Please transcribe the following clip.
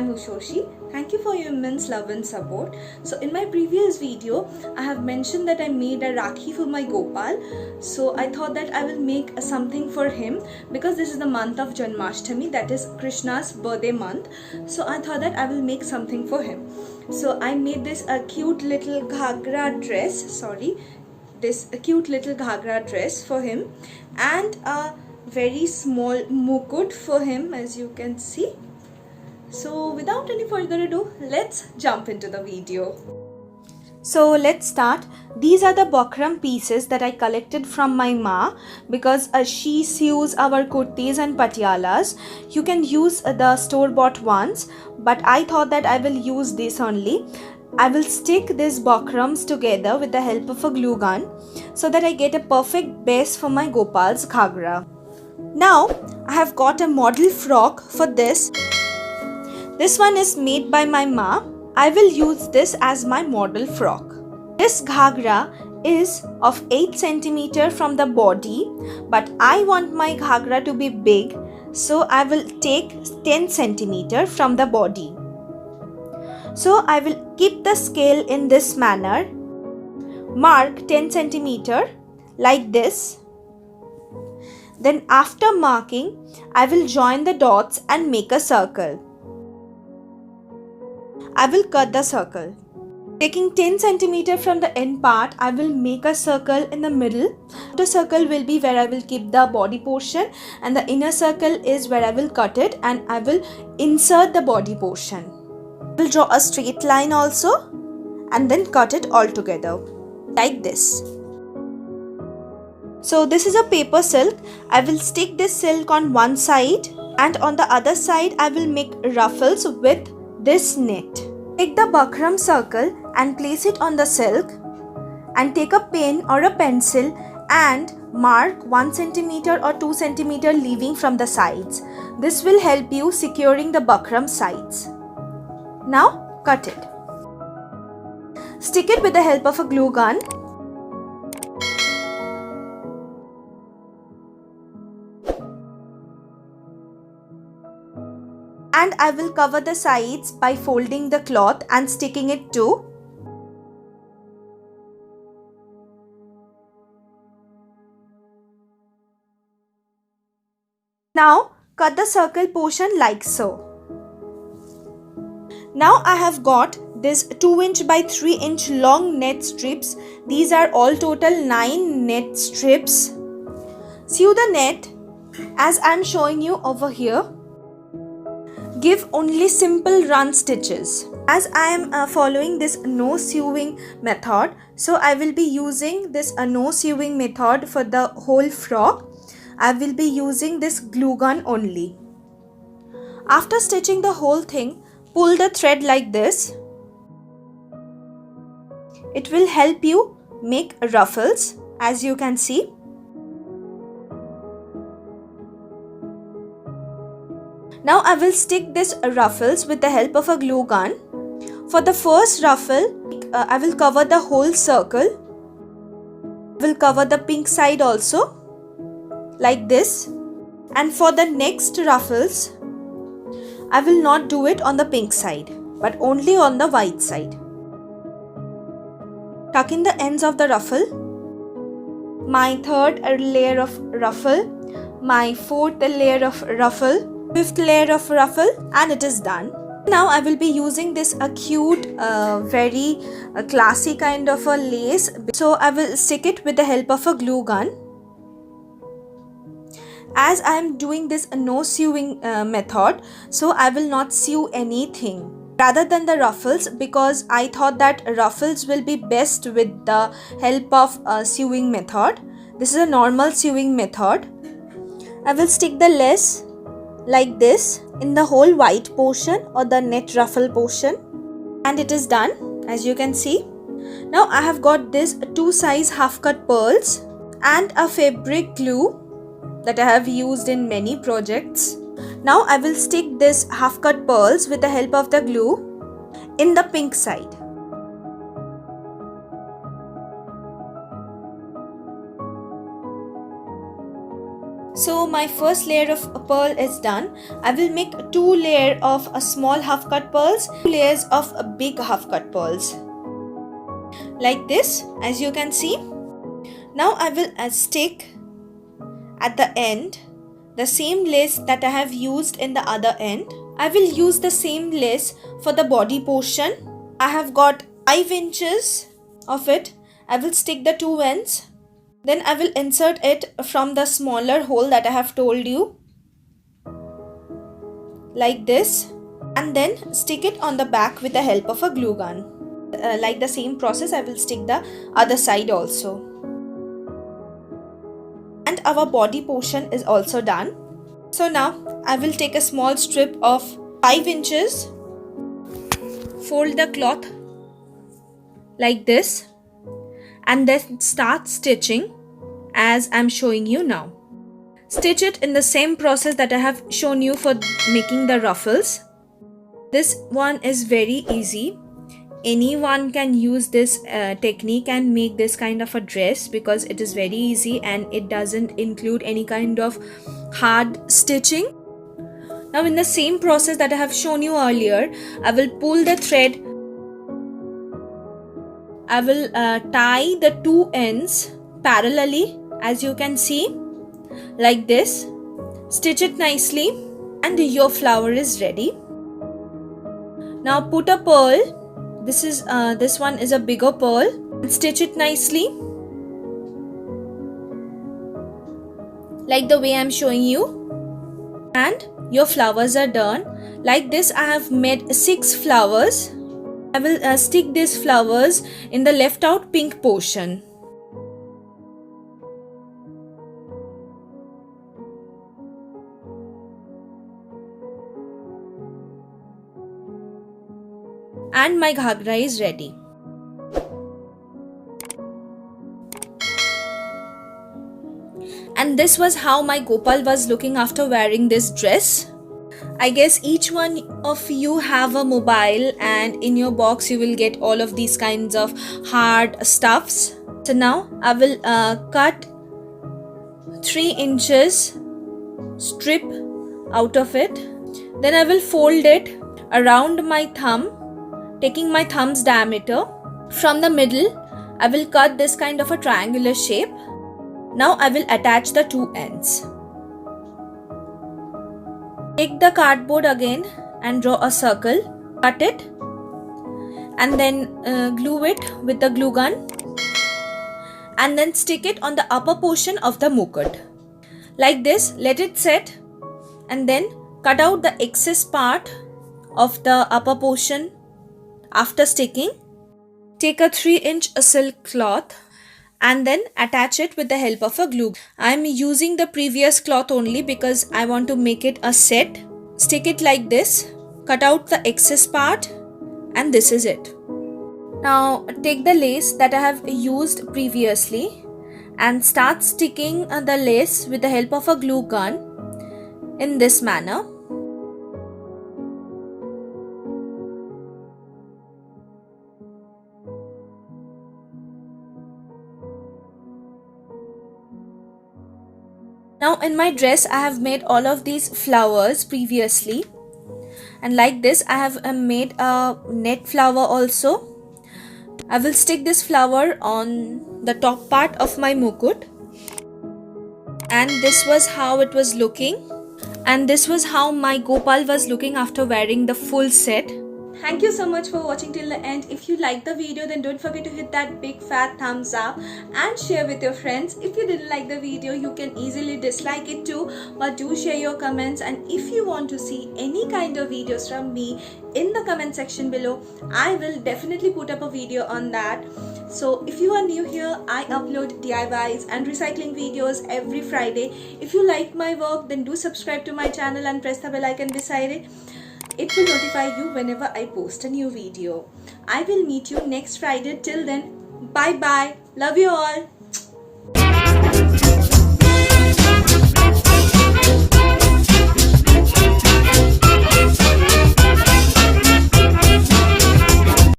I'm Ushoshi. Thank you for your immense love and support. So in my previous video, I have mentioned that I made a Rakhi for my Gopal. So I thought that I will make something for him because this is the month of Janmashtami, that is Krishna's birthday month. So I thought that I will make something for him. So I made this a cute little ghagra dress, a cute little ghagra dress for him, and a very small mukut for him, as you can see. So without any further ado, let's jump into the video. So let's start. These are the bokram pieces that I collected from my ma because she sews our kurtis and patialas. You can use the store-bought ones, but I thought that I will use this only. I will stick these bokrams together with the help of a glue gun so that I get a perfect base for my Gopal's ghagra. Now I have got a model frock for this. This one is made by my ma. I will use this as my model frock. This ghagra is of 8 cm from the body, but I want my ghagra to be big, so I will take 10 cm from the body. So I will keep the scale in this manner. Mark 10 cm like this. Then after marking, I will join the dots and make a circle. I will cut the circle. Taking 10 cm from the end part, I will make a circle in the middle. The circle will be where I will keep the body portion, and the inner circle is where I will cut it and I will insert the body portion. I will draw a straight line also and then cut it all together like this. So this is a paper silk. I will stick this silk on one side, and on the other side I will make ruffles with this net. Take the bokram circle and place it on the silk, and take a pen or a pencil and mark 1 cm or 2 cm leaving from the sides. This will help you securing the bokram sides. Now cut it. Stick it with the help of a glue gun. And I will cover the sides by folding the cloth and sticking it too. Now cut the circle portion like so. Now I have got this 2 inch by 3 inch long net strips. These are all total 9 net strips. Sew the net as I am showing you over here. Give only simple run stitches. As I am following this no sewing method, so I will be using this no sewing method for the whole frock. I will be using this glue gun only. After stitching the whole thing, pull the thread like this. It will help you make ruffles, as you can see. Now I will stick this ruffles with the help of a glue gun. For the first ruffle, I will cover the whole circle. I will cover the pink side also, like this. And for the next ruffles, I will not do it on the pink side, but only on the white side. Tuck in the ends of the ruffle. My third layer of ruffle, my fourth layer of ruffle, fifth layer of ruffle, and it is done. Now I will be using this cute, very classy kind of a lace. So I will stick it with the help of a glue gun. As I am doing this no sewing method, so I will not sew anything rather than the ruffles, because I thought that ruffles will be best with the help of sewing method. This is a normal sewing method. I will stick the lace like this in the whole white portion or the net ruffle portion, and it is done, as you can see. Now I have got this 2 size half cut pearls and a fabric glue that I have used in many projects. Now I will stick this half cut pearls with the help of the glue in the pink side. So my first layer of pearl is done. I will make 2 layers of a small half cut pearls, 2 layers of a big half cut pearls. Like this, as you can see. Now I will stick at the end the same lace that I have used in the other end. I will use the same lace for the body portion. I have got 5 inches of it. I will stick the 2 ends. Then I will insert it from the smaller hole that I have told you. Like this. And then stick it on the back with the help of a glue gun. Like the same process, I will stick the other side also. And our body portion is also done. So now I will take a small strip of 5 inches, fold the cloth like this, and then start stitching as I'm showing you now. Stitch it in the same process that I have shown you for making the ruffles. This one is very easy. Anyone can use this technique and make this kind of a dress because it is very easy and it doesn't include any kind of hard stitching. Now in the same process that I have shown you earlier, I will pull the thread. I will tie the 2 ends parallelly, as you can see, like this. Stitch it nicely and your flower is ready. Now put a pearl. This one is a bigger pearl. Stitch it nicely like the way I'm showing you, and your flowers are done. Like this I have made 6 flowers. I will stick these flowers in the left out pink portion. And my ghagra is ready. And this was how my Gopal was looking after wearing this dress. I guess each one of you have a mobile, and in your box you will get all of these kinds of hard stuffs. So now I will cut 3 inches strip out of it. Then I will fold it around my thumb, taking my thumb's diameter. From the middle, I will cut this kind of a triangular shape. Now I will attach the 2 ends. Take the cardboard again and draw a circle. Cut it and then glue it with the glue gun. And then stick it on the upper portion of the mukut. Like this, let it set and then cut out the excess part of the upper portion. After sticking, take a 3-inch silk cloth and then attach it with the help of a glue. I am using the previous cloth only because I want to make it a set. Stick it like this, cut out the excess part, and this is it. Now take the lace that I have used previously and start sticking the lace with the help of a glue gun in this manner. Now in my dress I have made all of these flowers previously, and like this I have made a net flower also. I will stick this flower on the top part of my mukut, and this was how it was looking, and this was how my Gopal was looking after wearing the full set. Thank you so much for watching till the end. If you liked the video, then don't forget to hit that big fat thumbs up and share with your friends. If you didn't like the video, you can easily dislike it too, but do share your comments. And if you want to see any kind of videos from me in the comment section below, I will definitely put up a video on that. So if you are new here, I upload DIYs and recycling videos every Friday. If you like my work, then do subscribe to my channel and press the bell icon beside it. It will notify you whenever I post a new video. I will meet you next Friday. Till then, bye bye. Love you all.